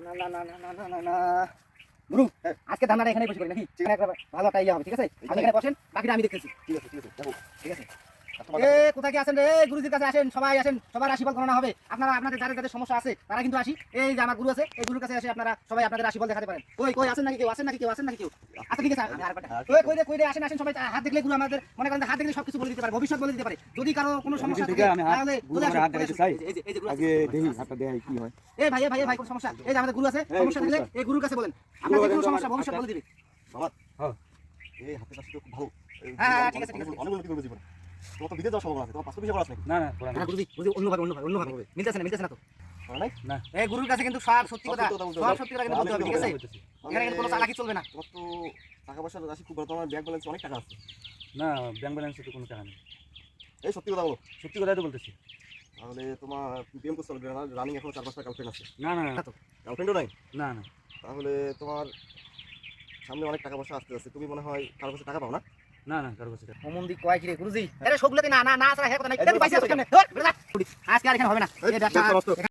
না না না না না না না না গুরু আজকে ধান্দাটা এখানেই বসে করি নাকি সেখানে একটা ভালো একটা ইয়ে হবে ঠিক আছে আপনি এখানে বসেন বাকিটা আমি দেখতেছি ঠিক আছে দেখো ঠিক আছে এ কোথায় কি আছেন রে গুরুজির কাছে আসেন সবাই আসেন সবার রাশিফল গণনা হবে আপনারা আপনাদের যাদের যাদের সমস্যা আছে তারা কিন্তু আসি এই যে আমার গুরু আছে এই গুরুর কাছে এসে আপনারা সবাই আপনাদের রাশিফল দেখাতে পারেন কই কই আসেন নাকি কেউ আসেন নাকি কেউ আসেন নাকি কেউ আচ্ছা ঠিক আছে আমি আরেকটা কই রে আসেন আসেন সবাই হাত দেখলে গুরু আমাদের মনে করেন হাত দেখলে সবকিছু বলে দিতে পারে ভবিষ্যৎ বলে দিতে পারে যদি কারো কোনো সমস্যা থাকে তাহলে গুরু হাত দেখাইতে চাই এই যে আগে দেখি হাতটা দেখাই কি হয় এই ভাই কোন সমস্যা এই যে আমাদের গুরু আছে সমস্যা থাকলে এই গুরুর কাছে বলেন আপনাদের কোনো সমস্যা ভবিষ্যৎ বলে দিবে বাবা হ্যাঁ এই হাতের কাছে তো খুব ভালো হ্যাঁ ঠিক আছে অনেক উন্নতি করবে জীবনে তোমার তো বিদেশ যাওয়ার সম্ভাবনা আছে তোমার পাসপোর্ট ভিসা করা আছে নাকি না গুরুজি অন্যভাবে মিলতেছে না তো করা নাই না এই গুরুর কাছে কিন্তু সব সত্যি কথা কিন্তু বলতে হবে ঠিক আছে এখানে কিন্তু কোনো চালাকি চলবে না তোমার তো টাকা পয়সার রাশি খুব ভালো তোমার ব্যাংক ব্যালেন্স অনেক টাকা আছে না ব্যাংক ব্যালেন্সে তো কোনো টাকা নেই এই সত্যি কথা বলো সত্যি কথাই তো বলতেছি তাহলে তোমার প্রেম করতে হবে না রানিং এখন 4-5টা গার্লফ্রেন্ড আছে না না না তো গার্লফ্রেন্ডও নাই না না তাহলে তোমার সামনে অনেক টাকা পয়সা আসতে আছে তুমি মনে হয় কারো কাছে টাকা পাও না না না কারো কাছে অমন্দি কয় কি রে গুরুজি আরে সবগুলোতে না না না আসলে হ্যাঁ কথা নাই আজকে আর এখানে হবে না এই ব্যবসা